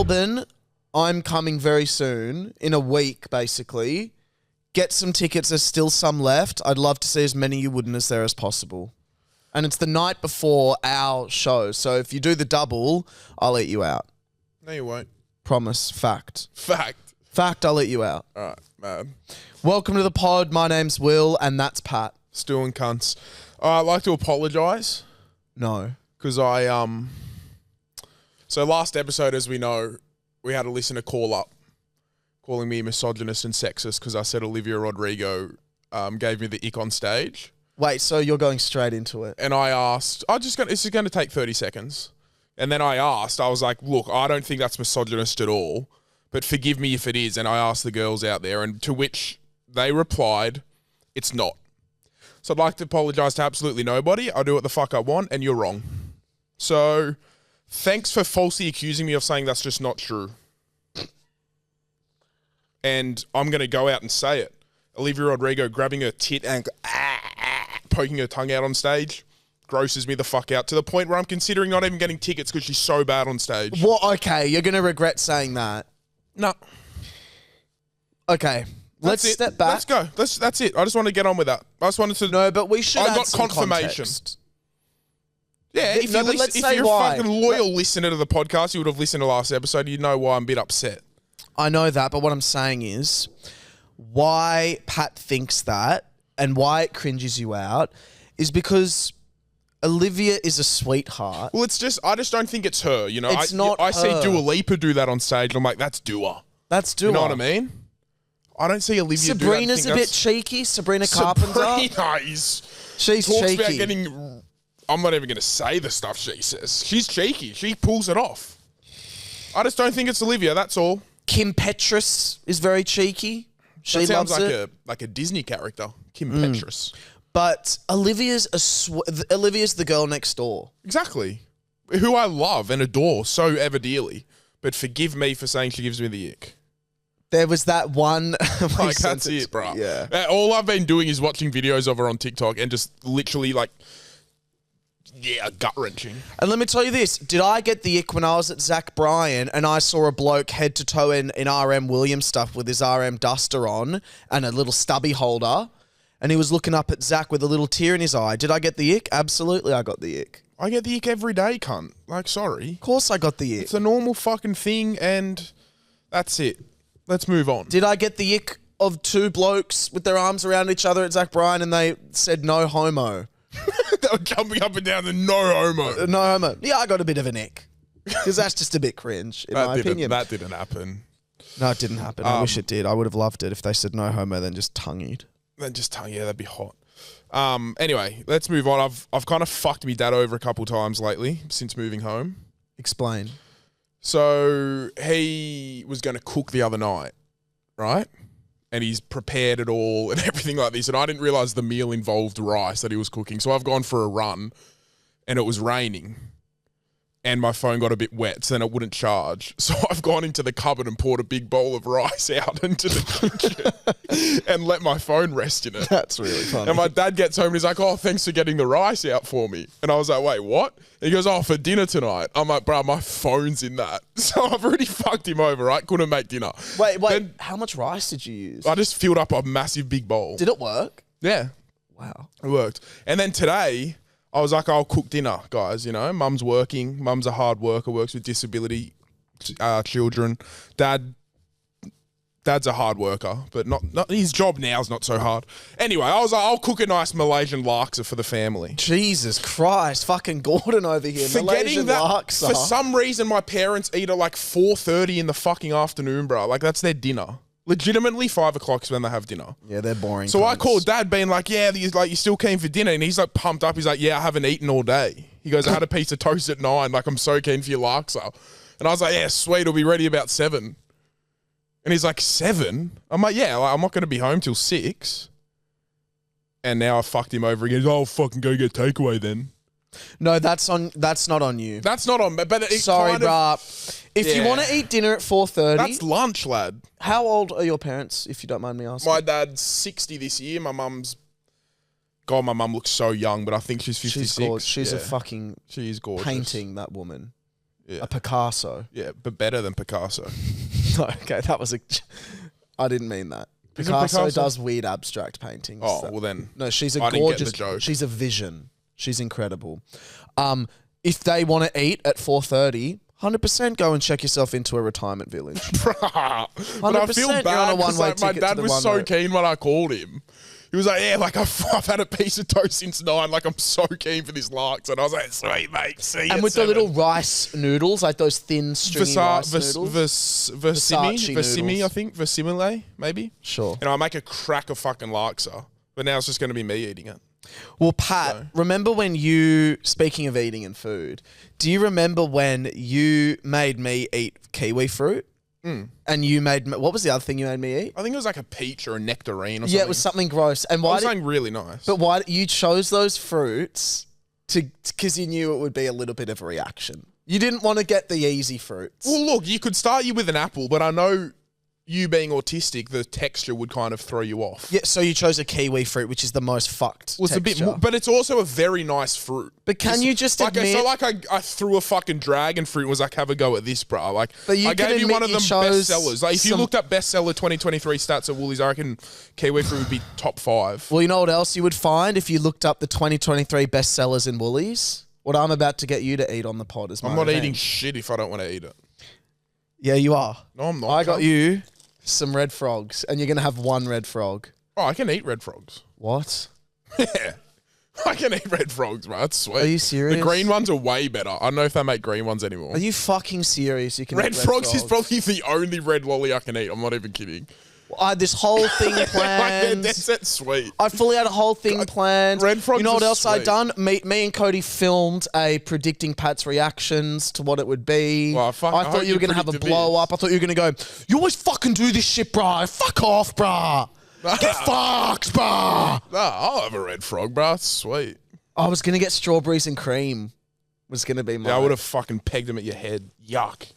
Melbourne, I'm coming very soon, in a week, basically. Get some tickets. There's still some left. I'd love to see as many you wouldn't there as possible. And it's the night before our show. So if you do the double, I'll eat you out. No, you won't. Promise. Fact. Fact, I'll eat you out. All right, man. Welcome to the pod. My name's Will, and that's Pat. Stu and cunts. I'd like to apologise. No. Because So last episode, as we know, we had a listener call up, calling me misogynist and sexist because I said Olivia Rodrigo gave me the ick on stage. Wait, so you're going straight into it? And I asked, this is going to take 30 seconds. And then I was like, look, I don't think that's misogynist at all, but forgive me if it is. And I asked the girls out there, and to which they replied, it's not. So I'd like to apologise to absolutely nobody. I'll do what the fuck I want, and you're wrong. So thanks for falsely accusing me of saying that's just not true. And I'm going to go out and say it. Olivia Rodrigo grabbing her tit and poking her tongue out on stage grosses me the fuck out to the point where I'm considering not even getting tickets because she's so bad on stage. Well, okay, you're going to regret saying that. No. Okay, let's step back. Let's go. That's it. I just want to get on with that. I just wanted to... No, but we should I add got some confirmation. Context. Yeah, if you're a why. fucking loyal listener to the podcast, you would have listened to last episode, you'd know why I'm a bit upset. I know that, but what I'm saying is why Pat thinks that and why it cringes you out is because Olivia is a sweetheart. Well, I just don't think it's her, you know. It's not I see her. Dua Lipa do that on stage, and I'm like, that's Dua. That's Dua. You know what I mean? I don't see Olivia Sabrina's do that. a bit cheeky. Sabrina Carpenter. She's talks cheeky. about getting... I'm not even going to say the stuff she says. She's cheeky. She pulls it off. I just don't think it's Olivia, that's all. Kim Petras is very cheeky. She that sounds loves like a Disney character. Kim Petras. But Olivia's Olivia's the girl next door. Exactly. Who I love and adore so ever dearly. But forgive me for saying she gives me the ick. There was that one... like, that's it, bro. Yeah. All I've been doing is watching videos of her on TikTok and just literally like... Yeah, gut-wrenching. And let me tell you this. Did I get the ick when I was at Zach Bryan and I saw a bloke head to toe in RM Williams stuff with his RM duster on and a little stubby holder, and he was looking up at Zach with a little tear in his eye? Did I get the ick? Absolutely, I got the ick. I get the ick every day, cunt. Like, sorry. Of course I got the ick. It's a normal fucking thing, and that's it. Let's move on. Did I get the ick of two blokes with their arms around each other at Zach Bryan and they said no homo? They were jumping up and down the no homo. No homo. Yeah, I got a bit of an ick. Because that's just a bit cringe, in my opinion. That didn't happen. No, it didn't happen. I wish it did. I would have loved it if they said no homo, then just tongued. Yeah, that'd be hot. Anyway, let's move on. I've kind of fucked me dad over a couple times lately since moving home. Explain. So he was going to cook the other night, right? And he's prepared it all and everything like this. And I didn't realise the meal involved rice that he was cooking. So I've gone for a run and it was raining and my phone got a bit wet, so then it wouldn't charge. So I've gone into the cupboard and poured a big bowl of rice out into the kitchen and let my phone rest in it. That's really funny. And my dad gets home and he's like, oh, thanks for getting the rice out for me. And I was like, wait, what? And he goes, oh, for dinner tonight. I'm like, bro, my phone's in that. So I've already fucked him over, right? Couldn't make dinner. Wait, then, how much rice did you use? I just filled up a massive big bowl. Did it work? Yeah. Wow. It worked. And then today, I was like, I'll cook dinner, guys. You know, mum's working. Mum's a hard worker, works with disability children. Dad's a hard worker, but not his job now is not so hard. Anyway, I was like, I'll cook a nice Malaysian laksa for the family. Jesus Christ, fucking Gordon over here. Forgetting Malaysian that, laksa. for some reason, my parents eat at like 4:30 in the fucking afternoon, bro. Like, that's their dinner. Legitimately, 5 o'clock is when they have dinner. Yeah, they're boring. So I called Dad being like, yeah, you still keen for dinner? And he's like pumped up. He's like, yeah, I haven't eaten all day. He goes, I had a piece of toast at 9. Like, I'm so keen for your laksa. And I was like, yeah, sweet. It'll be ready about 7. And he's like, 7? I'm like, yeah, I'm not going to be home till 6. And now I fucked him over. He goes, oh, fucking go get takeaway then. No, that's not on you. That's not on me. But sorry, bruh. If you want to eat dinner at 4:30, that's lunch, lad. How old are your parents, if you don't mind me asking? My dad's 60 this year. My mum's... God, my mum looks so young, but I think she's 56. She's a fucking she is gorgeous. painting, that woman. Yeah. A Picasso. Yeah, but better than Picasso. No, okay, that was a... I didn't mean that. Isn't Picasso does weird abstract paintings. Oh, so- well then. No, she's a I didn't get gorgeous... the joke. She's a vision. She's incredible. If they want to eat at 4:30, 100% go and check yourself into a retirement village. But I feel 100% you're on a bad because one-way like, my ticket to dad the was one so way. keen when I called him. He was like, yeah, like I've had a piece of toast since 9. Like I'm so keen for this larks. And I was like, sweet, mate. See you And at with 7. the little rice noodles, like those thin, stringy rice noodles. Versace Versimi, noodles. I think. Versimile, maybe. Sure. And I make a crack of fucking laksa. But now it's just going to be me eating it. Well, Pat, remember when you, speaking of eating and food, do you remember when you made me eat kiwi fruit? And you made, what was the other thing you made me eat? I think it was like a peach or a nectarine or something. Yeah, it was something gross. And It why was did, something really nice. but why you chose those fruits because you knew it would be a little bit of a reaction. You didn't want to get the easy fruits. Well, look, you could start you with an apple, but I know you being autistic, the texture would kind of throw you off. Yeah, so you chose a kiwi fruit, which is the most fucked Well, it's a bit texture. more, but it's also a very nice fruit. But can you just like, admit... So like I threw a fucking dragon fruit and was like, have a go at this, bro. Like, But you I can gave you admit one of you them chose bestsellers. Like, if you some- looked up bestseller 2023 stats at Woolies, I reckon kiwi fruit would be top 5. Well, you know what else you would find if you looked up the 2023 bestsellers in Woolies? What I'm about to get you to eat on the pod is my I'm not revenge. eating shit if I don't want to eat it. Yeah, you are. No, I'm not. I got cunt. you some red frogs, and you're going to have one red frog. Oh, I can eat red frogs. What? Yeah. I can eat red frogs, bro. That's sweet. Are you serious? The green ones are way better. I don't know if they make green ones anymore. Are you fucking serious? You can Red eat frogs is probably the only red lolly I can eat. I'm not even kidding. I had this whole thing Like, planned. that's sweet. I fully had a whole thing planned. Red frogs You know what are else I sweet. done? Me and Cody filmed a predicting Pat's reactions to what it would be. Well, I I hope thought you you were going to have a predicted blow this. up. I thought you were going to go, you always fucking do this shit, bro. Fuck off, bro. Get fucked, bro. Nah, I'll have a red frog, bro. It's sweet. I was going to get strawberries and cream. Was going to be my... Yeah, I would have fucking pegged them at your head. Yuck.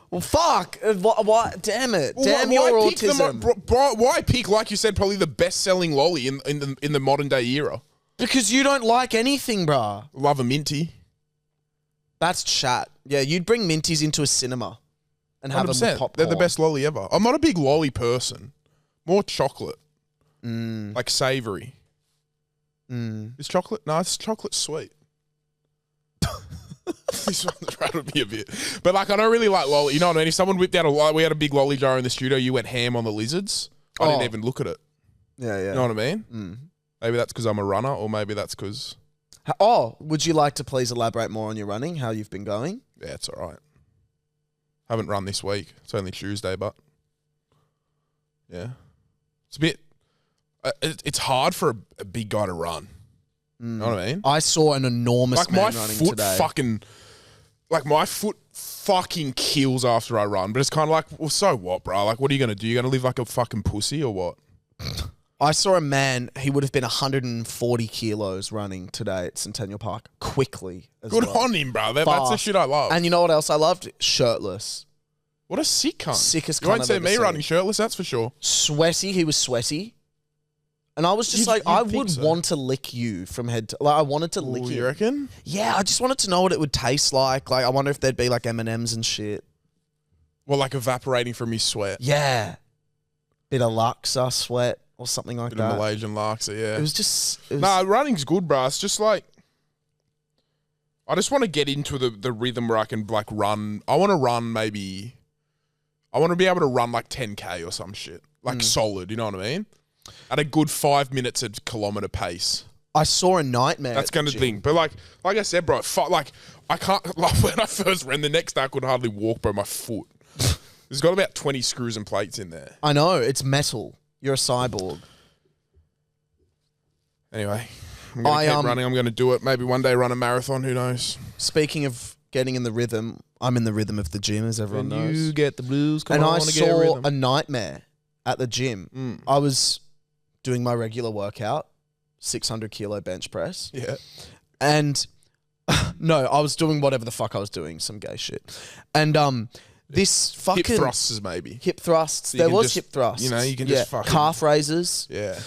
Well, fuck. What? Damn it. Damn Why your pick the autism. why pick, like you said, probably the best-selling lolly in the modern day era? Because you don't like anything, bro. Love a minty. That's chat. Yeah, you'd bring minties into a cinema and have them with 100%. popcorn. They're the best lolly ever. I'm not a big lolly person. More chocolate. Like savoury. Is chocolate? No, it's chocolate sweet. This one's rattled me a bit. But like, I don't really like lolly. You know what I mean? If someone whipped out we had a big lolly jar in the studio, you went ham on the lizards. I didn't even look at it. Yeah, yeah. You know what I mean? Maybe that's because I'm a runner, or maybe that's because... Oh, would you like to please elaborate more on your running, how you've been going? Yeah, it's all right. Haven't run this week. It's only Tuesday, but... Yeah. It's a bit... it's hard for a big guy to run. You know what I mean? I saw an enormous Like, man my running foot today. fucking... Like, my foot fucking kills after I run. But it's kind of like, well, so what, bro? Like, what are you going to do? You going to live like a fucking pussy or what? I saw a man, he would have been 140 kilos running today at Centennial Park, quickly as Good well. on him, bro. That's the Fast. shit I love. And you know what else I loved? Shirtless. What a sick cunt. Sickest You cunt won't I've see ever me seen. running shirtless, that's for sure. Sweaty, he was sweaty. And I was just You'd- like, you'd I think would so. want to lick you from head to... Like, I wanted to lick Ooh, you. you reckon? Yeah, I just wanted to know what it would taste like. Like, I wonder if there'd be like M&Ms and shit. Well, like evaporating from his sweat. Yeah. Bit of Laksa sweat or something like Bit of that. Malaysian laksa, yeah. It was just... It was, Nah, running's good, bro. It's just like... I just want to get into the rhythm where I can, like, run. I want to run maybe... I want to be able to run, like, 10K or some shit. Like, solid, you know what I mean? At a good 5 minutes at kilometre pace. I saw a nightmare. That's at the kind of gym. thing. But, like I said, bro, like, I can't... Like, when I first ran, the next day I could hardly walk, bro. My foot. There's got about 20 screws and plates in there. I know, it's metal. You're a cyborg. Anyway, I'm going to keep running. I'm going to do it. Maybe one day run a marathon. Who knows? Speaking of getting in the rhythm, I'm in the rhythm of the gym, as everyone knows. get the blues, And I saw a nightmare at the gym. I was doing my regular workout, 600 kilo bench press. Yeah. And no, I was doing whatever the fuck I was doing, some gay shit. And this fucking... Hip thrusts, maybe. Hip thrusts. you There can was just- hip thrusts. you know, you can just fucking- calf raises. Yeah.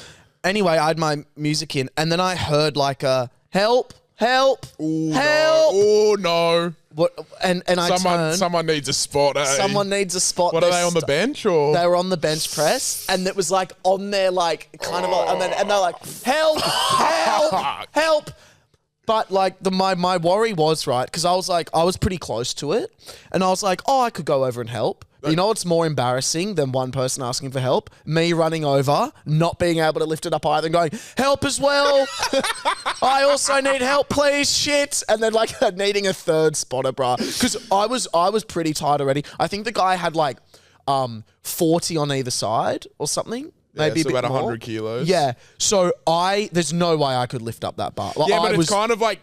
Anyway, I had my music in, and then I heard like a help, help, Ooh, help. No. Oh no. What? And I turned. Someone needs a spot. Eh? Someone needs a spot. What are they on the bench or? They were on the bench press, and it was like on their like kind of, and they're like, help, help, help. But like my worry was right because I was pretty close to it, and I was like, oh, I could go over and help. You know what's more embarrassing than one person asking for help? Me running over, not being able to lift it up either, and going, help as well. I also need help, please, shit. And then like needing a third spotter, bruh. Because I was pretty tired already. I think the guy had like 40 on either side or something. Maybe so a bit about more. 100 kilos. Yeah. So there's no way I could lift up that bar. Like, Yeah, but it's kind of like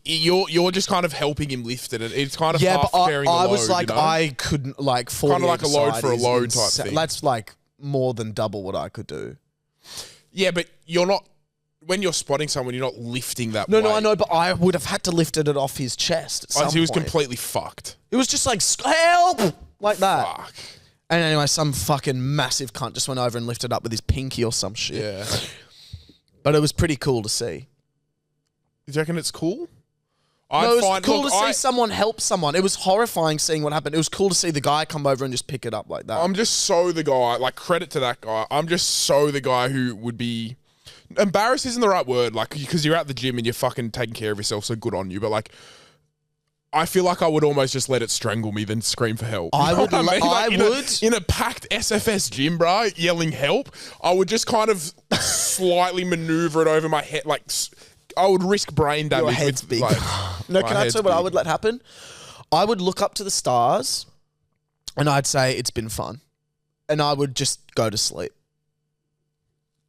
you're just kind of helping him lift it, and it's kind of half carrying the load. I was like, you know? I couldn't like 40 kind of like a load side for a is load type thing. That's like more than double what I could do. Yeah, but you're not. When you're spotting someone, you're not lifting that. No, weight. no, I know, but I would have had to lift it off his chest. At some He was point. completely fucked. It was just like help, like that. Fuck. And anyway, some fucking massive cunt just went over and lifted up with his pinky or some shit. Yeah. But it was pretty cool to see. Do you reckon it's cool? No, it was cool to see someone help someone. It was horrifying seeing what happened. It was cool to see the guy come over and just pick it up like that. I'm just so the guy, like credit to that guy. I'm just so the guy who would be, embarrassed isn't the right word, like, because you're at the gym and you're fucking taking care of yourself, so good on you. But like, I feel like I would almost just let it strangle me than scream for help. I would. In a packed SFS gym, bro, yelling help, I would just kind of slightly maneuver it over my head, like I would risk brain damage. Your head's big. Like, no, can I tell you what I would let happen? I would look up to the stars and I'd say, it's been fun. And I would just go to sleep.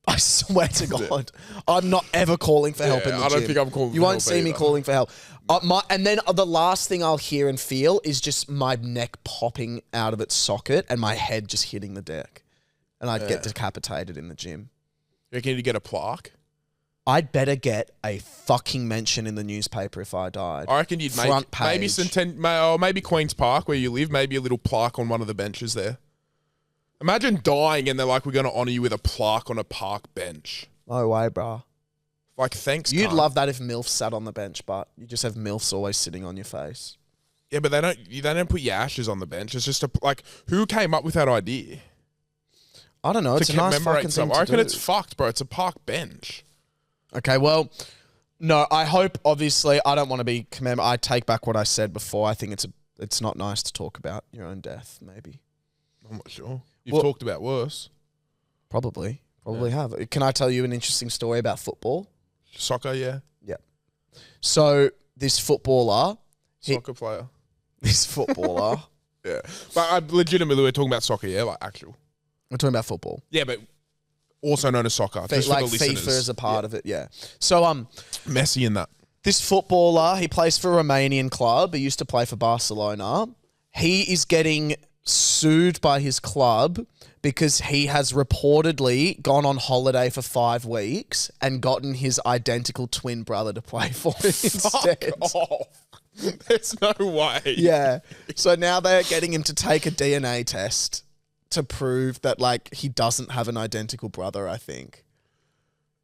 I swear to God. I'm not ever calling for help in the gym. I don't think I'm calling for help. You won't see me calling for help. And then the last thing I'll hear and feel is just my neck popping out of its socket and my head just hitting the deck. And I'd get decapitated in the gym. You reckon you'd get a plaque? I'd better get a fucking mention in the newspaper if I died. I reckon you'd maybe Queen's Park where you live, maybe a little plaque on one of the benches there. Imagine dying and they're like, we're going to honour you with a plaque on a park bench. No way, bruh. Like, thanks, You'd cunt. love that if MILFs sat on the bench, but you just have MILFs always sitting on your face. Yeah, but they don't put your ashes on the bench. It's just like, who came up with that idea? I don't know. It's a nice fucking thing to do. I reckon it's fucked, bro. It's a park bench. Okay, well, no, I hope, obviously, I don't want to be I take back what I said before. I think it's not nice to talk about your own death, maybe. I'm not sure. You've talked about worse. Probably have. Can I tell you an interesting story about football? Soccer, yeah. Yeah. So, this footballer... Soccer player. This footballer... Yeah. But legitimately, we're talking about soccer, yeah? Like, actual. We're talking about football. Yeah, but also known as soccer. Just like for the listeners. FIFA is a part of it, yeah. So, Messi in that. This footballer, he plays for a Romanian club. He used to play for Barcelona. He is getting sued by his club because he has reportedly gone on holiday for 5 weeks and gotten his identical twin brother to play for him instead. Fuck off. There's no way. Yeah. So now they're getting him to take a DNA test to prove that, like, he doesn't have an identical brother, I think.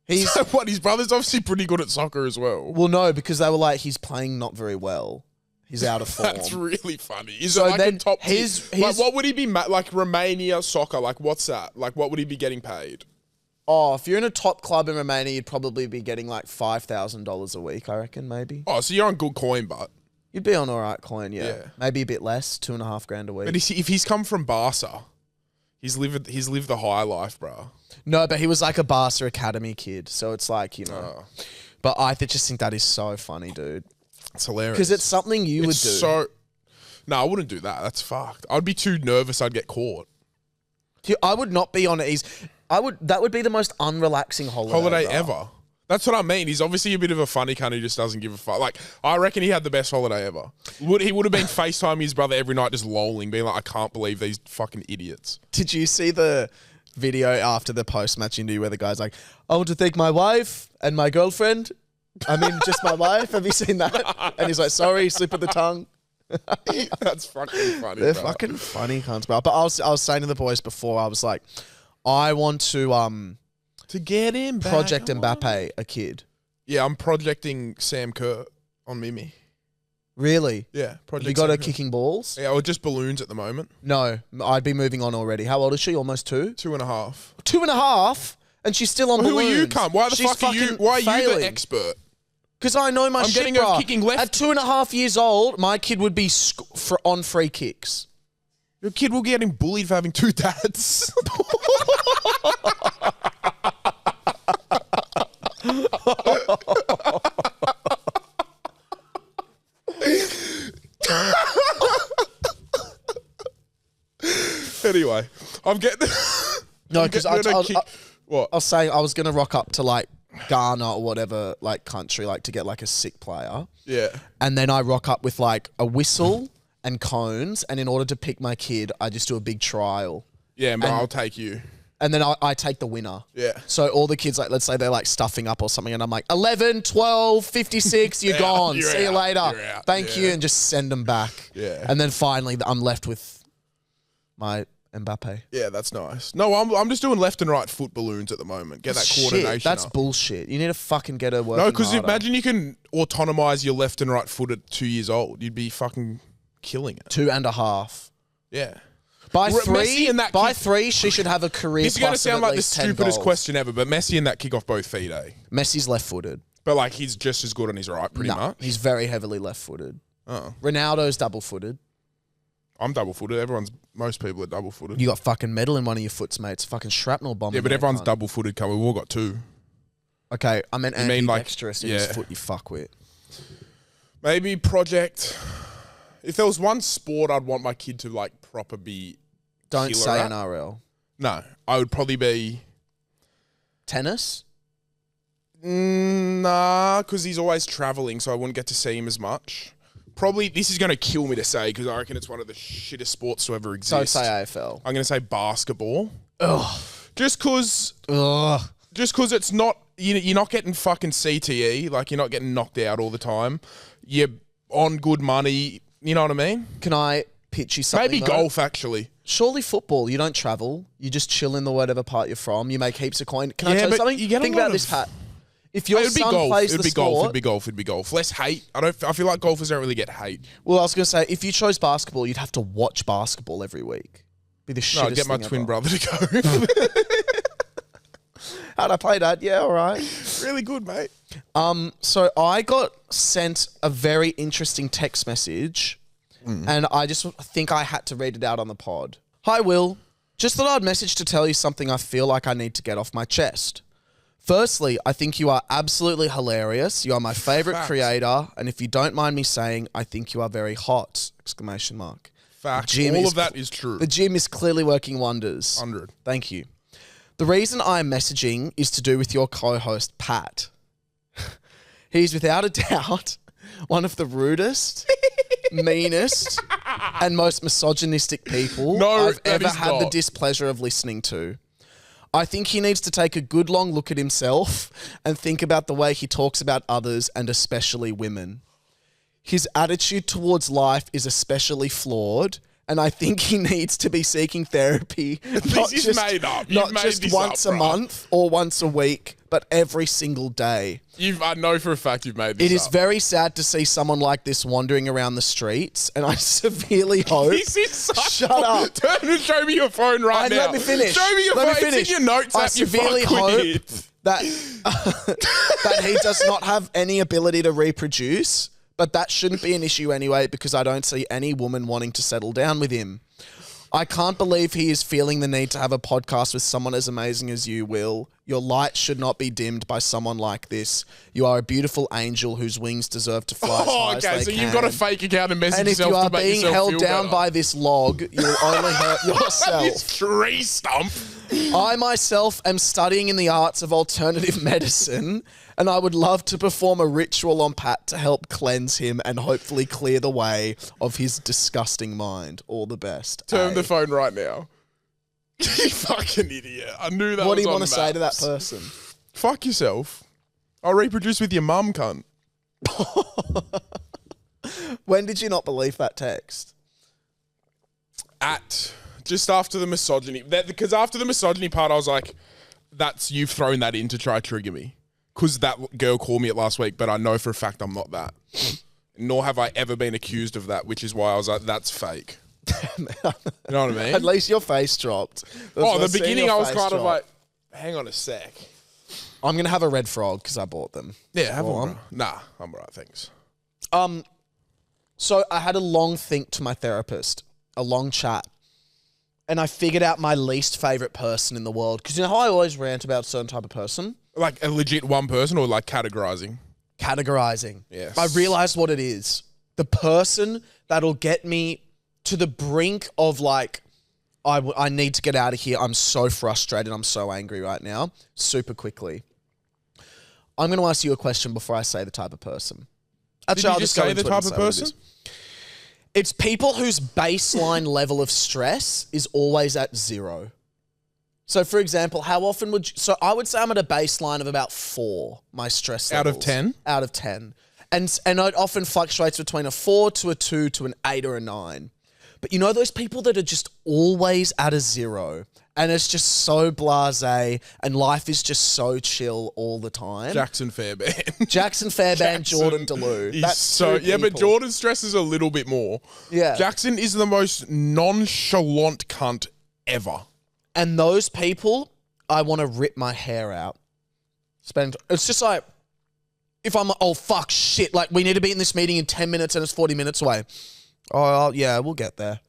So what, his brother's obviously pretty good at soccer as well. Well, no, because they were like, he's playing not very well. He's out of form. That's really funny. Is So it like then a top his- tier? Like, what would he be, like Romania soccer, like what's that? Like what would he be getting paid? Oh, if you're in a top club in Romania, you'd probably be getting like $5,000 a week, I reckon, maybe. Oh, so you're on good coin, but. You'd be on all right coin, yeah. Yeah. Maybe a bit less, $2,500 a week. But if he's come from Barca, he's lived the high life, bro. No, but he was like a Barca Academy kid, so it's like, you know. Oh. But I just think that is so funny, dude. It's hilarious. Because it's something you would do. No, I wouldn't do that. That's fucked. I'd be too nervous I'd get caught. I would not be on it. That would be the most unrelaxing holiday bro. Ever. That's what I mean. He's obviously a bit of a funny cunt who just doesn't give a fuck. Like, I reckon he had the best holiday ever. He would have been FaceTiming his brother every night just lolling, being like, I can't believe these fucking idiots. Did you see the video after the post-match interview where the guy's like, I want to thank my wife and my girlfriend. I mean, just my wife. Have you seen that? And he's like, sorry, slip of the tongue. That's fucking funny, They're bro. fucking funny cunts, bro. But I was saying to the boys before, I was like, I want to get him Project Mbappe a kid. Yeah, I'm projecting Sam Kerr on Mimi. Really? Yeah, project. You got her Sam Kerr. kicking balls? Yeah, or just balloons at the moment. No, I'd be moving on already. How old is she? Almost 2? 2.5. 2.5? And she's still on Well, who balloons. are you, cunt? Why the She's fuck are you? fucking Why are you failing. the expert? Because I know my I'm shit, getting her bruh. kicking left. At 2.5 years old, my kid would be on free kicks. Your kid will get getting bullied for having 2 dads. Anyway, I'm getting. No, because I What? was saying I was going to rock up to like Ghana or whatever like country like to get like a sick player. Yeah. And then I rock up with like a whistle and cones. And in order to pick my kid, I just do a big trial. Yeah, but I'll take you. And then I take the winner. Yeah. So all the kids, like, let's say they're like stuffing up or something. And I'm like, 11, 12, 56, you're Yeah, gone. you're See you out, later. you're out, Thank you. yeah. And just send them back. Yeah. And then finally I'm left with my Mbappe. Yeah, that's nice. No, I'm just doing left and right foot balloons at the moment. Get that coordination. Shit, that's up. bullshit. You need to fucking get her working No, because harder. imagine you can autonomize your left and right foot at 2 years old. You'd be fucking killing it. 2.5. Yeah. By Messi in that by kick- 3, she should have a career. This is going to plus of sound at like the least 10 stupidest goals. question ever, but Messi and that kick off both feet, eh? Messi's left-footed. But like he's just as good on his right, pretty No, much. he's very heavily left-footed. Oh, Ronaldo's double-footed. I'm double-footed. Most people are double-footed. You got fucking metal in one of your foots, mate. It's a fucking shrapnel bomb. Yeah, but there, everyone's cunt. double-footed. We've all got 2. Okay, I meant You mean, like, ambidextrous in his yeah. foot, you fuckwit. Maybe project. If there was one sport I'd want my kid to like proper be. Don't killer say at. NRL. No, I would probably be. Tennis? Nah, because he's always traveling, so I wouldn't get to see him as much. Probably, this is going to kill me to say, because I reckon it's one of the shittest sports to ever exist. Don't say AFL. I'm going to say basketball. Ugh. Just because Ugh. it's not, you're not getting fucking CTE, like you're not getting knocked out all the time. You're on good money, you know what I mean? Can I pitch you something? Maybe though? golf, actually. Surely football, you don't travel. You just chill in the whatever part you're from. You make heaps of coin. Can I Yeah, tell you but something? you get a Think lot about of- this, Pat. If your It'd be son golf. plays It'd the be golf. sport... It'd be golf. Less hate. I feel like golfers don't really get hate. Well, I was going to say, if you chose basketball, you'd have to watch basketball every week. Be the shittest No, I'd get my thing twin ever. brother to go. How'd I play, Dad? Yeah, all right. Really good, mate. So I got sent a very interesting text message, and I just think I had to read it out on the pod. Hi, Will. Just thought I'd message to tell you something I feel like I need to get off my chest. Firstly, I think you are absolutely hilarious. You are my favorite Facts. creator, and if you don't mind me saying, I think you are very hot! Exclamation mark. Facts. Gym All is of that is true. The gym is clearly working wonders. 100. Thank you. The reason I am messaging is to do with your co-host, Pat. He's without a doubt one of the rudest, meanest, and most misogynistic people No, I've that ever is had the not. displeasure of listening to. I think he needs to take a good long look at himself and think about the way he talks about others and especially women. His attitude towards life is especially flawed, and I think he needs to be seeking therapy. This is made up. You've Not made just this once up, a bruh. month or once a week, but every single day. I know for a fact you've made this It is up. very sad to see someone like this wandering around the streets, and I severely hope. This is such Shut up. Turn and show me your phone right now. Let me finish. Show me your Let me phone. finish. It's in your notes I app, you severely hope fuckwit. that that he does not have any ability to reproduce, but that shouldn't be an issue anyway because I don't see any woman wanting to settle down with him. I can't believe he is feeling the need to have a podcast with someone as amazing as you, Will. Your light should not be dimmed by someone like this. You are a beautiful angel whose wings deserve to fly as high Oh, as okay, they so can. you've got a fake account and message And if yourself you are to make being yourself held feel down better. by this log, you'll only hurt yourself. This tree stump. I myself am studying in the arts of alternative medicine, and I would love to perform a ritual on Pat to help cleanse him and hopefully clear the way of his disgusting mind. All the best. Turn A. the phone right now. You fucking idiot. I knew that What do was you on want to say to that maps. person? Fuck yourself. I'll reproduce with your mum, cunt. When did you not believe that text? Just after the misogyny. Because after the misogyny part, I was like, you've thrown that in to try to trigger me. because that girl called me it last week, but I know for a fact I'm not that. Nor have I ever been accused of that, which is why I was like, that's fake. You know what I mean? At least your face dropped. The beginning I was kind of like, hang on a sec. I'm going to have a red frog because I bought them. Yeah, have one. Nah, I'm all right, thanks. So I had a long think to my therapist, a long chat, and I figured out my least favourite person in the world. Because you know how I always rant about a certain type of person? Like a legit one person or like categorizing? Categorizing. Yes. I realised what it is. The person that'll get me to the brink of like, I need to get out of here. I'm so frustrated. I'm so angry right now. Super quickly. I'm going to ask you a question before I say the type of person. Actually, I'll just say the type of person? It's people whose baseline level of stress is always at 0. So, for example, how often would you... So, I would say I'm at a baseline of about 4, my stress levels. Out of 10? Out of 10. And it often fluctuates between a 4 to a 2 to an 8 or a 9. But you know those people that are just always at a 0 and it's just so blasé and life is just so chill all the time? Jackson Fairbairn. Jordan DeLue. That's so... Yeah, but Jordan's stress is a little bit more. Yeah. Jackson is the most nonchalant cunt ever. And those people, I want to rip my hair out. It's just like, if I'm, oh, fuck, shit, like, we need to be in this meeting in 10 minutes and it's 40 minutes away. Oh, yeah, we'll get there.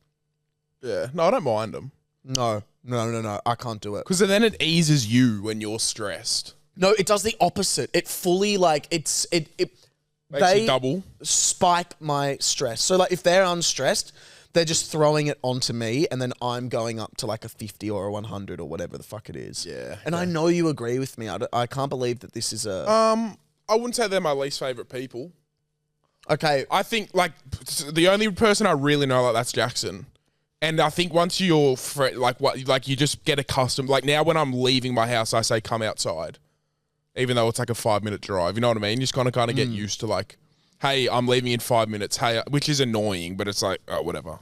Yeah. No, I don't mind them. No. I can't do it. Because then it eases you when you're stressed. No, it does the opposite. It fully, like, Makes they you double. Spike my stress. So, like, if they're unstressed, they're just throwing it onto me and then I'm going up to like a 50 or a 100 or whatever the fuck it is. Yeah. And I know you agree with me. I can't believe that this is a... I wouldn't say they're my least favourite people. Okay. I think, like, the only person I really know like that's Jackson. And I think once you're, you just get accustomed. Like, now when I'm leaving my house, I say, come outside. Even though it's like a 5-minute drive. You know what I mean? You just kind of get used to, like, hey, I'm leaving in 5 minutes. Hey, which is annoying, but it's like, oh, whatever.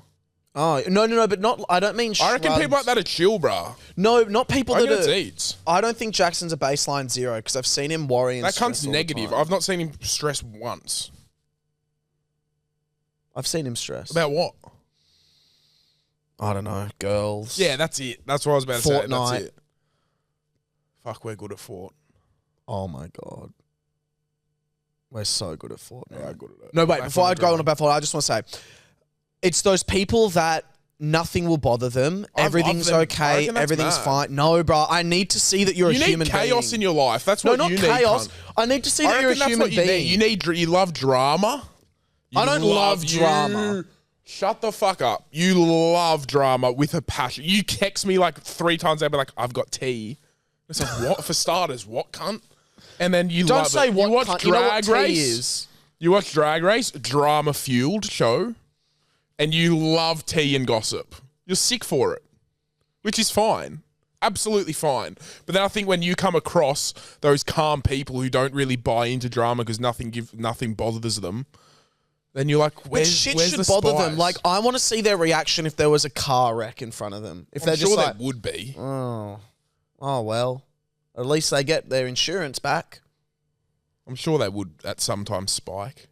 Oh, no, but not, I don't mean I reckon people like that are chill, bruh. No, not people that are... Eats. I don't think Jackson's a baseline 0 because I've seen him worry and that stress cunt's negative. I've not seen him stress once. I've seen him stress. About what? I don't know. Girls. Yeah, that's it. That's what I was about to say. Fortnite. That's it. Fuck, we're good at Fort. Oh, my God. We're so good at Fortnite. Yeah, good at it. No, wait, before I go on about Fortnite, I just want to say, it's those people that nothing will bother them. Everything's okay. Everything's fine. No, bro. I need to see that you're a human being. You need chaos in your life. That's what you need. No, not chaos. I need to see that you're a human being. You love drama. I don't love drama. Shut the fuck up. You love drama with a passion. You text me like 3 times a day, like, I've got tea. It's like, what? For starters, what, cunt? And then you don't say what, you watch cunt. Drag you know what Race. Tea is? You watch Drag Race, drama-fueled show, and you love tea and gossip. You're sick for it, which is fine. Absolutely fine. But then I think when you come across those calm people who don't really buy into drama because nothing bothers them, then you're like, where's shit where's should the bother spice? them. Like, I want to see their reaction if there was a car wreck in front of them. If they're I'm sure just like, there would be. oh, well, at least they get their insurance back. I'm sure they would at some time spike.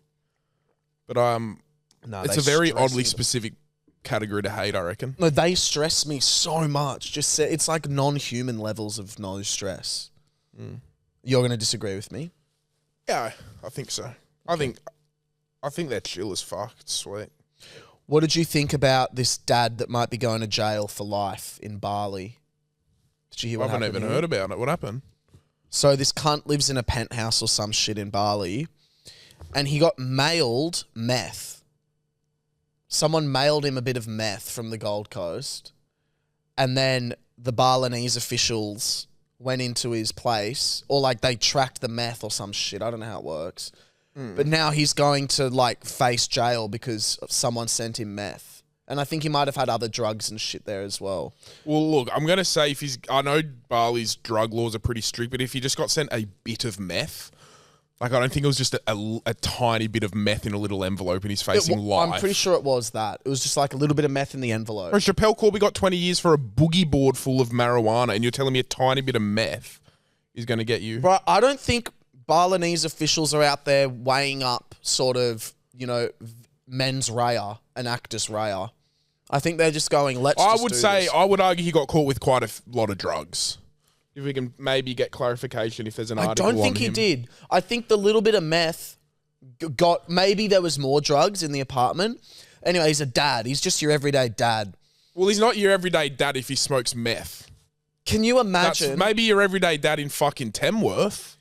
But No, it's a very oddly specific category to hate, I reckon. No, they stress me so much. It's like non-human levels of no stress. You're going to disagree with me? Yeah, I think so. I think they're chill as fuck. It's sweet. What did you think about this dad that might be going to jail for life in Barley? Did you hear what happened? I haven't even heard about it. What happened? So this cunt lives in a penthouse or some shit in Barley, and he got mailed meth. Someone mailed him a bit of meth from the Gold Coast, and then the Balinese officials went into his place, or like they tracked the meth or some shit. I don't know how it works. But now he's going to like face jail because someone sent him meth. And I think he might have had other drugs and shit there as well. Well, look, I'm going to say I know Barley's drug laws are pretty strict, but if he just got sent a bit of meth, like I don't think it was just a tiny bit of meth in a little envelope and he's facing life. I'm pretty sure it was that. It was just like a little bit of meth in the envelope. Or Chappelle Corby got 20 years for a boogie board full of marijuana and you're telling me a tiny bit of meth is going to get you? Bro, I don't think Balinese officials are out there weighing up sort of, mens rea and actus rea. I think they're just going, I would argue he got caught with quite a lot of drugs. If we can maybe get clarification if there's an article on him. I don't think he did. I think the little bit of meth maybe there was more drugs in the apartment. Anyway, he's a dad. He's just your everyday dad. Well, he's not your everyday dad if he smokes meth. Can you imagine? That's maybe your everyday dad in fucking Tamworth.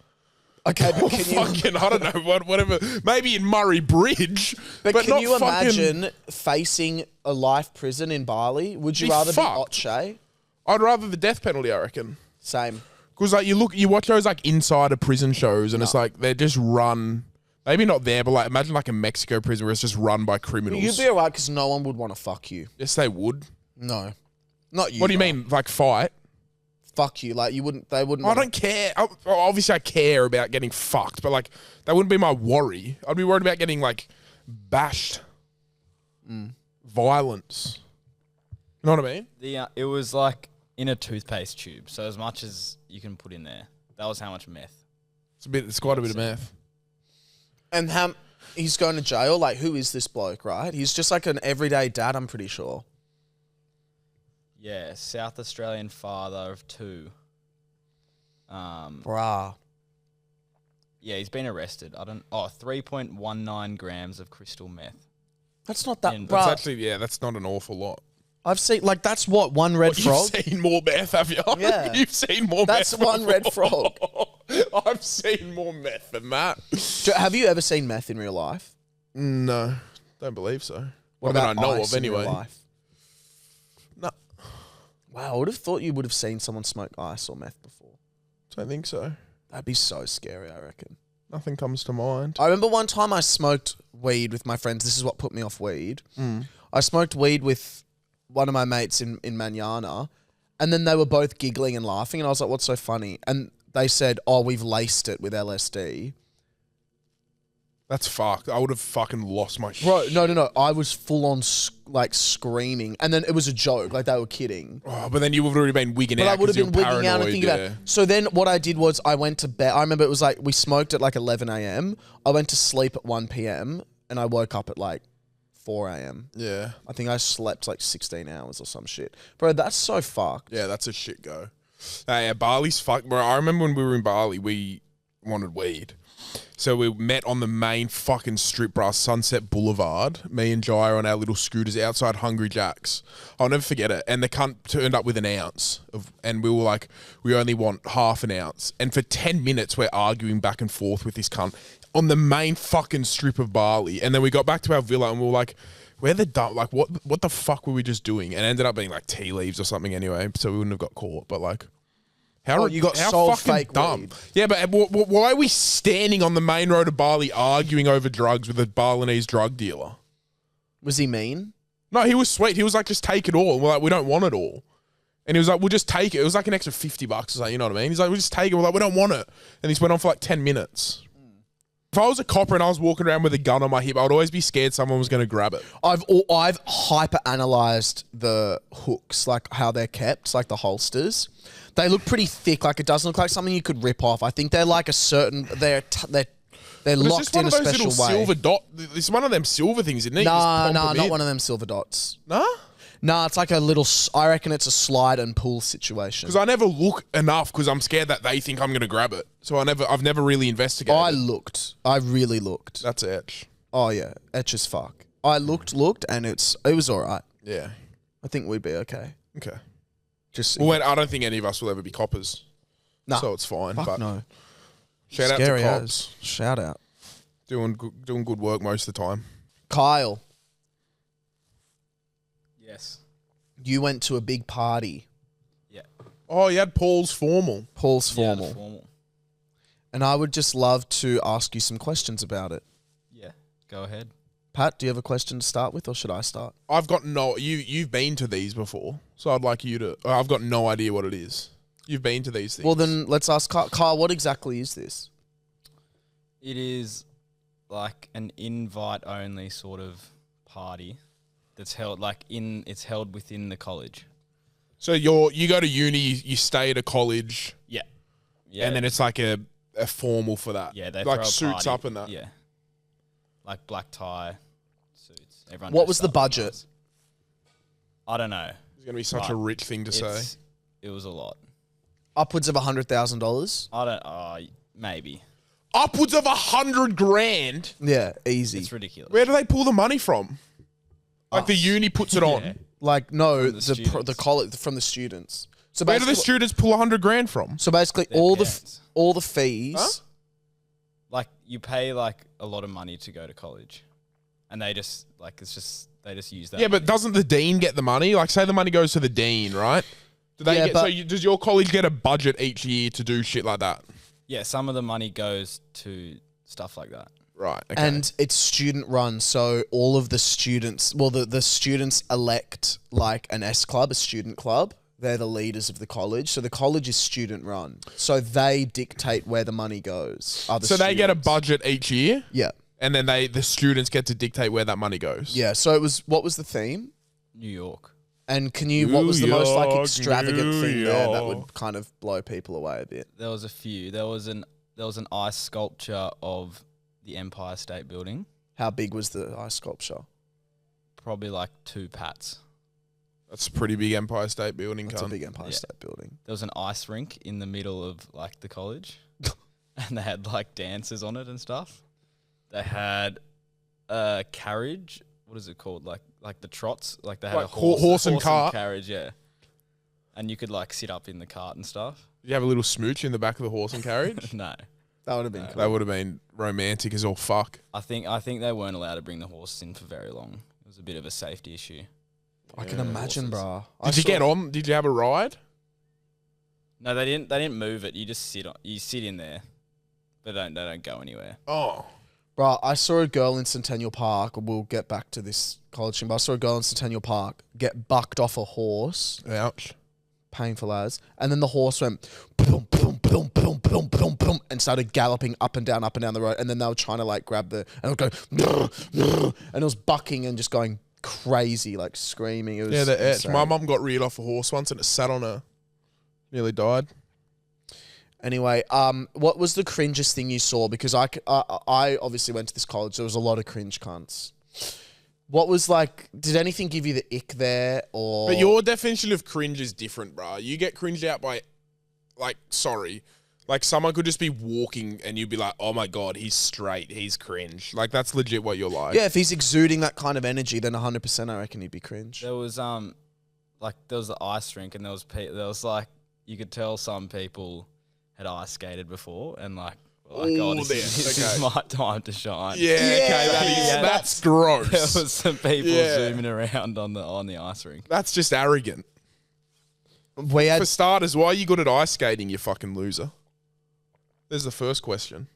Okay, but can you... I don't know, whatever. Maybe in Murray Bridge. But can you imagine facing a life prison in Barley? Would you rather be Otche? I'd rather the death penalty, I reckon. Same. Because you watch those like insider prison shows and it's like they're just run... Maybe not there, but like imagine like a Mexico prison where it's just run by criminals. You'd be alright because no one would want to fuck you. Yes, they would. No. Not you. What do you mean? Like fight? Fuck you. Like they wouldn't. I don't care. Obviously I care about getting fucked, but like that wouldn't be my worry. I'd be worried about getting like bashed. Violence. You know what I mean? It was like in a toothpaste tube. So as much as you can put in there. That was how much meth. It's quite a bit of meth. And he's going to jail? Like, who is this bloke, right? He's just like an everyday dad, I'm pretty sure. Yeah, South Australian father of 2. Bruh. Yeah, he's been arrested. 3.19 grams of crystal meth. That's not that, That's actually, that's not an awful lot. I've seen, like, that's what, one red frog? You've seen more meth, have you? Yeah. You've seen more meth. That's one red frog. I've seen more meth than that. Have you ever seen meth in real life? No, don't believe so. What about I know ice of anyway. in real life? No. Wow, I would have thought you would have seen someone smoke ice or meth before. Don't think so. That'd be so scary, I reckon. Nothing comes to mind. I remember one time I smoked weed with my friends. This is what put me off weed. I smoked weed with one of my mates in Manana, and then they were both giggling and laughing, and I was like, what's so funny? And they said, we've laced it with LSD. That's fucked. I would have fucking lost my shit. Bro, no. I was full on screaming. And then it was a joke. Like they were kidding. Oh, but then you would have already been wigging out. But I would have been wigging out and thinking about it. Yeah. So then what I did was I went to bed. I remember it was like we smoked at like 11 a.m. I went to sleep at 1 p.m. and I woke up at like 4 a.m. Yeah. I think I slept like 16 hours or some shit. Bro, that's so fucked. Yeah, that's a shit go. Yeah, Barley's fucked. Bro, I remember when we were in Barley, we wanted weed. So we met on the main fucking strip, bro, Sunset Boulevard. Me and Jai on our little scooters outside Hungry Jack's. I'll never forget it. And the cunt turned up with an ounce. And we were like, we only want half an ounce. And for 10 minutes, we're arguing back and forth with this cunt on the main fucking strip of Barley. And then we got back to our villa and we were like, we're the dumb, like, what the fuck were we just doing? And it ended up being like tea leaves or something anyway. So we wouldn't have got caught. But like... you got sold fake dumb. Weed. Yeah, but why are we standing on the main road of Barley arguing over drugs with a Balinese drug dealer? Was he mean? No, he was sweet. He was like, just take it all. And we're like, we don't want it all. And he was like, we'll just take it. It was like an extra $50 or something, you know what I mean? He's like, we'll just take it. We're like, we don't want it. And this went on for like 10 minutes. If I was a copper and I was walking around with a gun on my hip, I would always be scared someone was going to grab it. I've hyper-analysed the hooks, like how they're kept, like the holsters. They look pretty thick. Like it doesn't look like something you could rip off. I think they're like a certain. They're locked in a special way. Silver dot. It's one of them silver things, isn't it? Nah, not one of them silver dots. Nah. Nah, it's like a little. I reckon it's a slide and pull situation. Because I never look enough because I'm scared that they think I'm going to grab it. So I've never really investigated. I looked. I really looked. That's etch. Oh yeah, etch as fuck. I looked, and it was all right. Yeah. I think we'd be okay. Okay. Well, I don't think any of us will ever be coppers. Nah, so it's fine. Fuck but no. Shout Scary out to cops. Shout out. Doing good work most of the time. Kyle. Yes. You went to a big party. Yeah. Oh, you had Paul's formal. Paul's formal. Yeah, formal. And I would just love to ask you some questions about it. Yeah, go ahead. Pat, do you have a question to start with, or should I start? I've got you've been to these before, so I'd like you to. I've got no idea what it is. You've been to these things. Well, then let's ask Kyle. What exactly is this? It is like an invite-only sort of party that's held it's held within the college. So you go to uni, you stay at a college, Yeah. and then it's like a formal for that. Yeah, they like throw a suits party. up and that. Yeah, like black tie, suits. Everyone. What dressed was the up budget? nice. I don't know. It's gonna be such But a rich thing to say. It was a lot. Upwards of $100,000. I don't. Maybe. Upwards of $100,000. Yeah, easy. It's ridiculous. Where do they pull the money from? Like the uni puts it on. Yeah. Like no, From the students. the college from the students. So Where do the basically, students pull $100,000 from? so basically Their all parents. the fees. Huh? Like you pay like a lot of money to go to college, and they just they just use that. Yeah, but money. doesn't the dean get the money? Like, say the money goes to the dean, right? Do they Yeah, get? but- So does your college get a budget each year to do shit like that? Yeah, some of the money goes to stuff like that. Right. Okay. And it's student run, so all of the students, well, the students elect like an S club, a student club. They're the leaders of the college. So the college is student run. So they dictate where the money goes. so they get a students. budget each year, Yeah. and then the students get to dictate where that money goes. Yeah. So what was the theme? New York. And what was the most like York, extravagant New thing there that York. would kind of blow people away a bit? There was a few. There was an ice sculpture of the Empire State Building, How big was the ice sculpture? probably like 2 pats. That's a pretty big Empire State Building. That's a cunt. big Empire Yeah. State Building. There was an ice rink in the middle of like the college, and they had like dancers on it and stuff. They had a carriage. What is it called? Like the trots. Like they had Like a horse, horse and cart? carriage. Yeah, and you could like sit up in the cart and stuff. Did you have a little smooch in the back of the horse and carriage? No, That would have been cool. That would have been romantic as all fuck. I think they weren't allowed to bring the horses in for very long. It was a bit of a safety issue. I can imagine, horses. bruh. Did you get on? Did you have a ride? No, they didn't. They didn't move it. You just sit on. You sit in there, but they don't go anywhere. Oh. Bruh, I saw a girl in Centennial Park. We'll get back to this college thing, but I saw a girl in Centennial Park get bucked off a horse. Ouch. Painful as. And then the horse went boom, boom, boom, boom, boom, boom, boom, and started galloping up and down the road. And then they were trying to like grab and it would go, and it was bucking and just going crazy, like screaming. It was Yeah, the etch. insane. My mum got reared off a horse once and it sat on her. Nearly died. Anyway, what was the cringest thing you saw? Because I obviously went to this college. There was a lot of cringe cunts. What was like, did anything give you the ick there or? But your definition of cringe is different, bruh. You get cringed out by, like, someone could just be walking and you'd be like, oh my God, he's straight, he's cringe. Like, that's legit what you're like. Yeah, if he's exuding that kind of energy, then 100% I reckon he'd be cringe. There was like there was the ice rink, and there was like you could tell some people had ice skated before, and like, oh, this is my time to shine. Yeah, okay, that's gross. There was some people Yeah. zooming around on the ice rink. That's just arrogant. We had For starters, why are you good at ice skating, you fucking loser? There's the first question.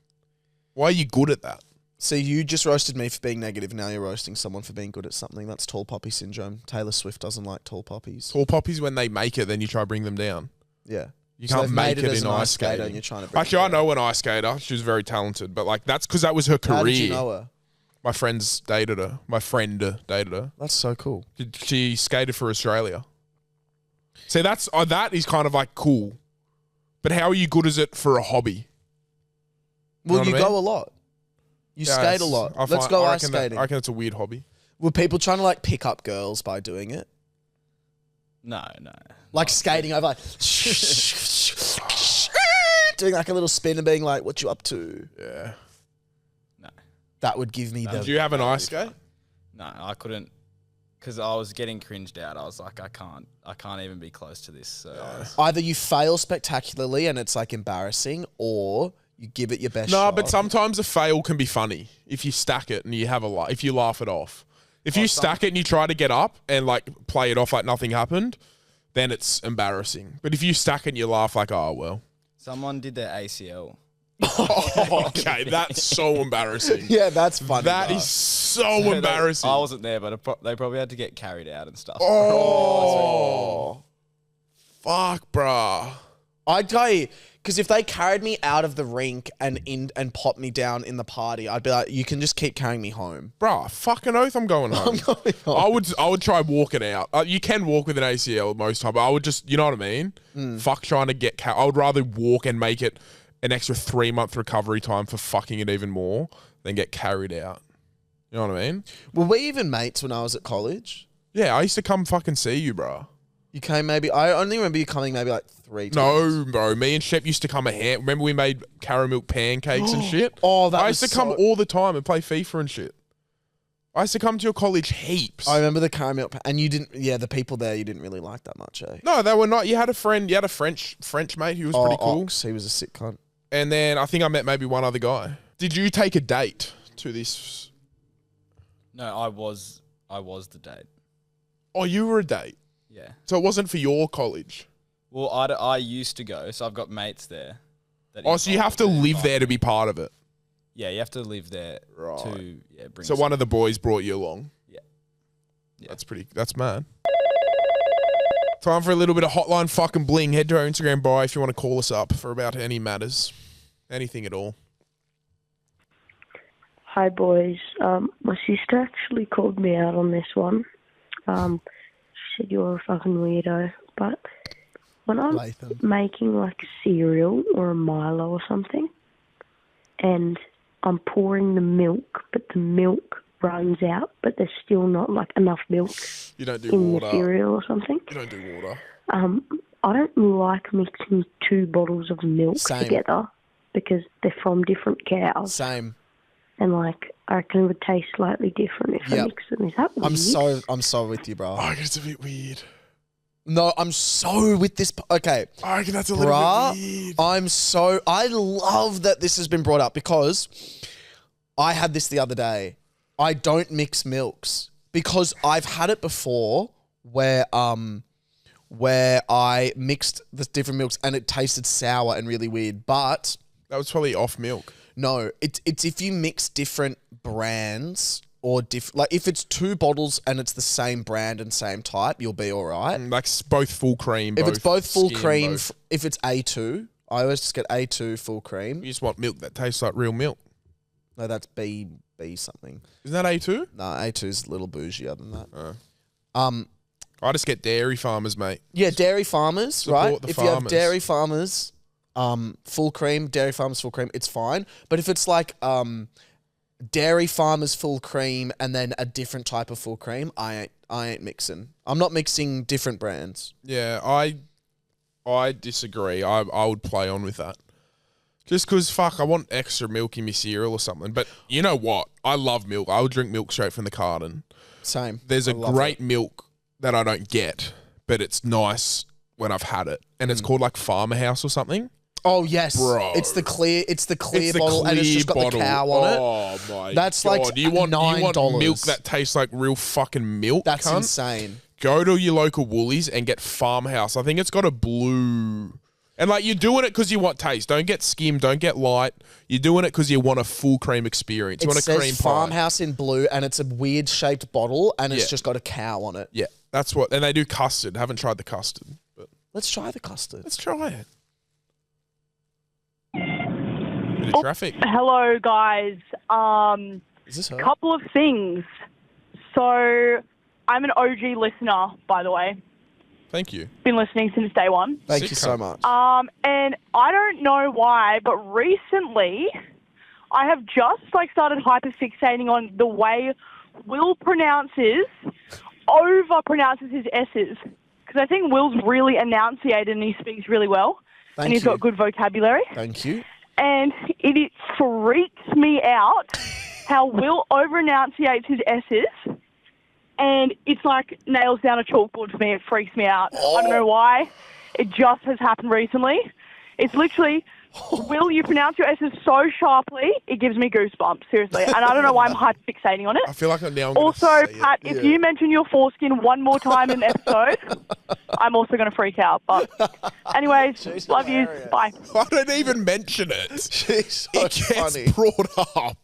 Why are you good at that? So you just roasted me for being negative. Now you're roasting someone for being good at something. That's tall poppy syndrome. Taylor Swift doesn't like tall poppies. Tall poppies, when they make it, then you try to bring them down. Yeah. You So can't they've make made it as in an ice skater skating. and you're trying to bring Actually, it I down. know an ice skater. She was very talented, but like that's because that was her career. How did you know her? My friends dated her. My friend dated her. That's so cool. She skated for Australia. See, that is kind of like cool. But how are you good as it for a hobby? Well, know you what I go mean? a lot. You Yeah, skate a it's- lot. I Let's find- go I ice reckon that- skating. I reckon it's a weird hobby. Were people trying to like pick up girls by doing it? No. Like skating over, like, doing like a little spin and being like, "What you up to?" Yeah. No. That would give me Did the. you have an ice skate? No, I couldn't, because I was getting cringed out. I was like, I can't even be close to this. So Either you fail spectacularly and it's like embarrassing, or you give it your best. No, shot. but sometimes a fail can be funny if you stack it and you have if you laugh it off. If you stack it and you try to get up and like play it off like nothing happened, then it's embarrassing. But if you stack it and you laugh like, oh well. someone did their ACL. Oh, okay, that's so embarrassing. Yeah, that's funny. That bro. is so embarrassing. I wasn't there, but they probably had to get carried out and stuff. Oh, fuck, bruh. I'd tell you, because if they carried me out of the rink and popped me down in the party, I'd be like, you can just keep carrying me home. Bruh, fucking oath, I'm going home. I would try walking out. You can walk with an ACL most time, but I would just, you know what I mean? Fuck trying to get. I would rather walk and make it an extra 3-month recovery time for fucking it even more than get carried out. You know what I mean? Were we even mates when I was at college? Yeah, I used to come fucking see you, bro. You came I only remember you coming maybe like 3 times. No, bro. Me and Shep used to come remember we made caramel pancakes and shit? Oh, that I was used to come all the time and play FIFA and shit. I used to come to your college heaps. I remember the caramel, and you didn't. Yeah, the people there you didn't really like that much, eh? No, they were not. You had a friend. You had a French mate who was pretty cool. Ox, he was a sick cunt. And then I think I met maybe one other guy. Did you take a date to this? No, I was the date. Oh, you were a date. Yeah. So it wasn't for your college. Well, I used to go, so I've got mates there. Oh, so you have to live there to be part of it. Yeah, you have to live there to bring. So one of the boys brought you along. Yeah. That's mad. Time for a little bit of hotline fucking bling. Head to our Instagram bio if you want to call us up for about any matters, anything at all. Hi boys. My sister actually called me out on this one. She said you're a fucking weirdo, but when I'm making like a cereal or a Milo or something, and I'm pouring the milk, but the milk runs out, but there's still not like enough milk You don't do in water. the cereal or something. You don't do water. I don't like mixing 2 bottles of milk together because they're from different cows. Same. And like, I reckon it would taste slightly different if I mix them. Is that weird? I'm so with you, bro. I reckon it's a bit weird. No, I'm so with this. Okay. I reckon that's a little bit weird. I love that this has been brought up because I had this the other day. I don't mix milks because I've had it before where I mixed the different milks and it tasted sour and really weird. But that was probably off milk. No, it's if you mix different brands or like if it's 2 bottles and it's the same brand and same type, you'll be all right. Like both full cream. If it's both full cream, if it's A2, I always just get A2 full cream. You just want milk that tastes like real milk. No, that's B something. Isn't that A2? No, A2's a little bougier than that. I just get dairy farmers, mate. Yeah, dairy farmers, Support right? the If you have farmers. dairy farmers, full cream, dairy farmers full cream, it's fine. But if it's like dairy farmers full cream and then a different type of full cream, I ain't mixing. I'm not mixing different brands. Yeah, I disagree. I would play on with that. Just because, fuck, I want extra milk in my cereal or something. But you know what? I love milk. I would drink milk straight from the carton. Same. There's a great milk that I don't get, but it's nice when I've had it. And it's called like Farmhouse or something. Oh yes, Bro. It's the clear bottle, and it's just got the cow on it. Oh my That's God. like Do you want $9. milk that tastes like real fucking milk? That's cunt? insane. Go to your local Woolies and get Farmhouse. I think it's got a blue. And like you're doing it because you want taste. Don't get skim. Don't get light. You're doing it because you want a full cream experience. You want a cream says pie. Farmhouse in blue, and it's a weird shaped bottle, and it's just got a cow on it. Yeah, that's what. And they do custard. Haven't tried the custard, but Let's try the custard. let's try it. Bit of traffic. Hello, guys. Is this her? Couple of things. So, I'm an OG listener, by the way. Thank you. Been listening since day one. Thank you so much. And I don't know why, but recently I have just started hyperfixating on the way Will overpronounces his S's. Because I think Will's really enunciated and he speaks really well. Thank and he's you. got good vocabulary. Thank you. And it freaks me out how Will over-enunciates his S's. And it's like nails down a chalkboard for me. It freaks me out. I don't know why. It just has happened recently. It's literally, Will, you pronounce your S's so sharply, it gives me goosebumps, seriously. And I don't know why I'm hyperfixating on it. I feel like I'm now. Also, Pat, if you mention your foreskin one more time in an episode, I'm also going to freak out. But anyways, love you. Bye. I don't even mention it. She's so It gets funny. brought up.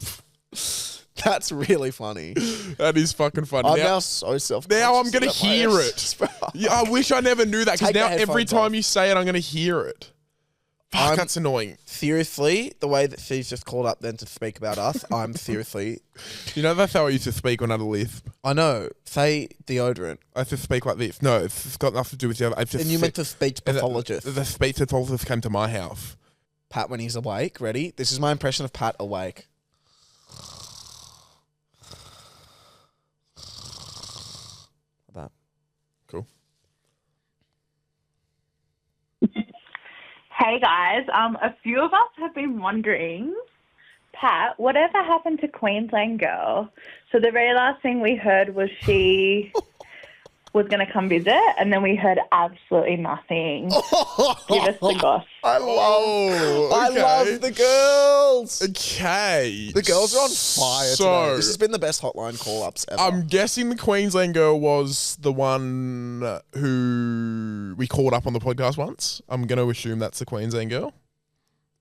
That's really funny. That is fucking funny. I'm now so self-conscious. Now I'm going to about my hear S's, it. bro. Yeah, I wish I never knew that because Take the now every headphones time off. you say it, I'm going to hear it. Fuck, that's annoying. Theoretically, the way that Thieves just called up then to speak about us, I'm theoretically... You know that's how I used to speak when I had a lisp? I know. Say deodorant. I used to speak like this. No, it's got nothing to do with the other. And you meant to speech pathologist. The speech pathologist came to my house Pat when he's awake. Ready? This is my impression of Pat awake. That. Cool. Hey guys, a few of us have been wondering, Pat, whatever happened to Queensland girl? So the very last thing we heard was she was going to come visit, and then we heard absolutely nothing. Give us the goss. I love the girls. Okay. The girls are on fire today. This has been the best hotline call-ups ever. I'm guessing the Queensland girl was the one who we called up on the podcast once. I'm going to assume that's the Queensland girl.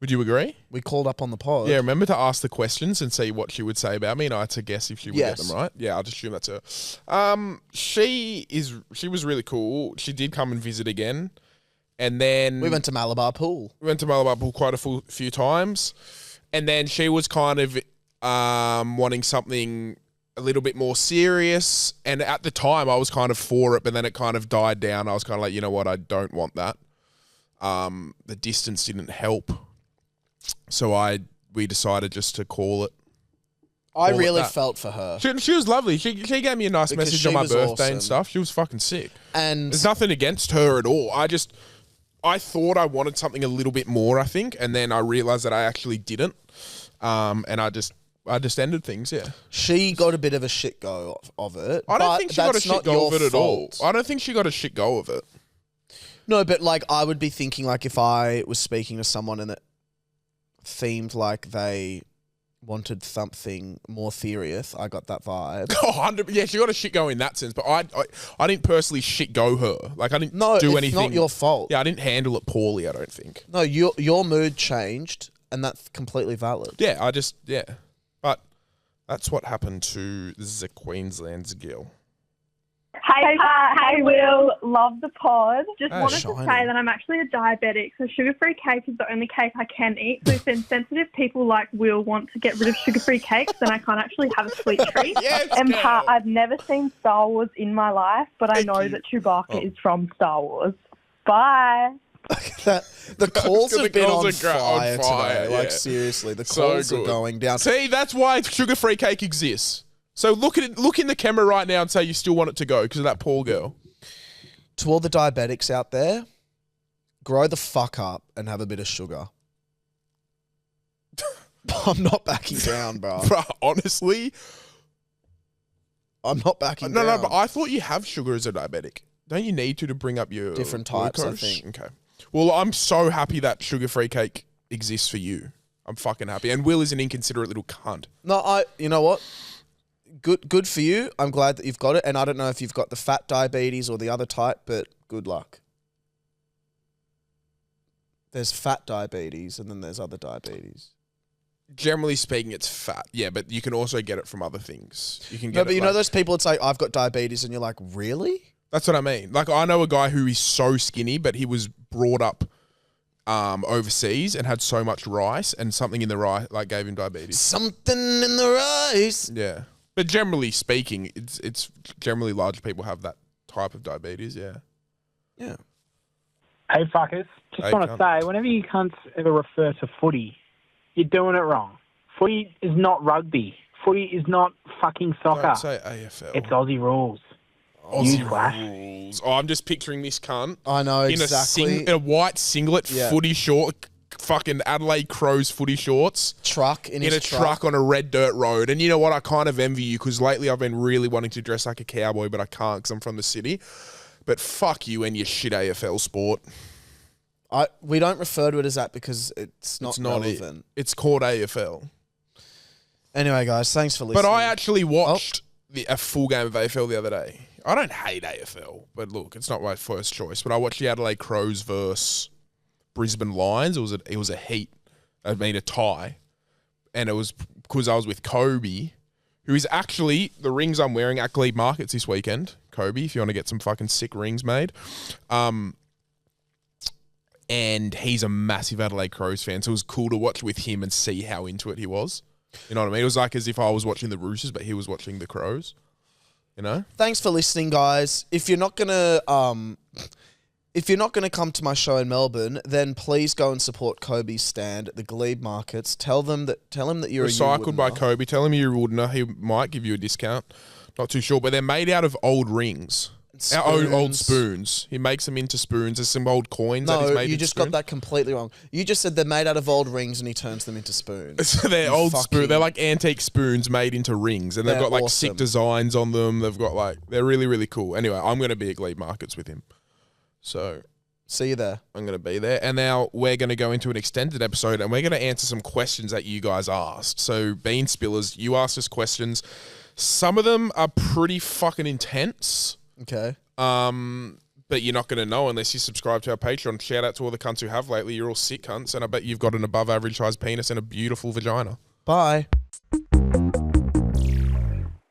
Would you agree? We called up on the pod. Yeah, remember to ask the questions and see what she would say about me, and I had to guess if she would get them right. Yeah, I'll just assume that's her. She was really cool. She did come and visit again, and then we went to Malabar Pool. We went to Malabar Pool quite a few times, and then she was kind of wanting something a little bit more serious, and at the time I was kind of for it, but then it kind of died down. I was kind of like, you know what, I don't want that. The distance didn't help. So we decided just to call it. I really felt for her. She was lovely. She gave me a nice Because message she on my was birthday and awesome. stuff. She was fucking sick. And there's nothing against her at all. I thought I wanted something a little bit more, I think, and then I realized that I actually didn't. And I just ended things, yeah. She got a bit of a shit go of it. I don't think she got a shit go of it at all. fault. I don't think she got a shit go of it. No, but like I would be thinking like if I was speaking to someone and it seemed like they wanted something more serious, I got that vibe. Oh, 100, yeah, she got a shit go in that sense, but I didn't personally shit go her. Like I didn't do anything. It's not your fault. Yeah, I didn't handle it poorly, I don't think. No, your mood changed and that's completely valid. Yeah, But that's what happened to the Queensland's girl. Hey, Pat. Hey, Will. Love the pod. Just Oh, wanted shiny. to say that I'm actually a diabetic, so sugar-free cake is the only cake I can eat. So if then sensitive people like Will want to get rid of sugar-free cakes, then I can't actually have a sweet treat. Yes, And girl. Pat, I've never seen Star Wars in my life, but I know you. that Chewbacca is from Star Wars. Bye. The calls have been on calls are on fire fire, today. yeah. Like seriously, the So calls are good. going down. See, that's why sugar-free cake exists. So look in the camera right now and say you still want it to go because of that poor girl. To all the diabetics out there, grow the fuck up and have a bit of sugar. I'm not backing down, bro. Bro, honestly, I'm not backing no, down. but I thought you have sugar as a diabetic. Don't you need to bring up your Different types, I glucose? think. Okay. Well, I'm so happy that sugar-free cake exists for you. I'm fucking happy. And Will is an inconsiderate little cunt. No, you know what? Good for you. I'm glad that you've got it. And I don't know if you've got the fat diabetes or the other type, but good luck. There's fat diabetes and then there's other diabetes. Generally speaking, it's fat. Yeah, but you can also get it from other things. You can get No, but it you know like- those people, it's like, I've got diabetes and you're like, really? That's what I mean. Like, I know a guy who is so skinny, but he was brought up overseas and had so much rice, and something in the rice like gave him diabetes. Something in the rice. Yeah, but generally speaking, it's generally large people have that type of diabetes. Yeah. Yeah. Hey, fuckers. Just Hey, want to cunt. say, whenever you cunts ever refer to footy, you're doing it wrong. Footy is not rugby. Footy is not fucking soccer. Don't say AFL. It's Aussie rules. Aussie Newsflash. rules. Oh, I'm just picturing this cunt I know exactly. in a white singlet, Yeah. footy short, fucking Adelaide Crows footy shorts. Truck in his a truck on a red dirt road. And you know what? I kind of envy you because lately I've been really wanting to dress like a cowboy, but I can't because I'm from the city. But fuck you and your shit AFL sport. We don't refer to it as that because it's not relevant. It's called AFL. Anyway, guys, thanks for listening. But I actually watched a full game of AFL the other day. I don't hate AFL, but look, it's not my first choice. But I watched the Adelaide Crows versus Brisbane Lions. It was a heat. I mean, a tie. And it was because I was with Kobe, who is actually the rings I'm wearing at Glebe Markets this weekend. Kobe, if you want to get some fucking sick rings made. And he's a massive Adelaide Crows fan, so it was cool to watch with him and see how into it he was. You know what I mean? It was like as if I was watching the Roosters, but he was watching the Crows. You know? Thanks for listening, guys. If you're not gonna, If you're not going to come to my show in Melbourne, then please go and support Kobe's stand at the Glebe Markets. Tell him that you're Recycled by Kobe. Tell him you're a Woodener. He might give you a discount. Not too sure, but they're made out of old rings. Old spoons. He makes them into spoons. There's some old coins that he's made into spoons. You just got that completely wrong. You just said they're made out of old rings and he turns them into spoons. So they're old spoons. They're like antique spoons made into rings. And they've got like sick designs on them. They've got like, they're really, really cool. Anyway, I'm going to be at Glebe Markets with him. So see you there. I'm going to be there. And now we're going to go into an extended episode and we're going to answer some questions that you guys asked. So Bean Spillers, you asked us questions. Some of them are pretty fucking intense. Okay. But you're not going to know unless you subscribe to our Patreon. Shout out to all the cunts who have lately. You're all sick cunts, and I bet you've got an above average sized penis and a beautiful vagina. Bye.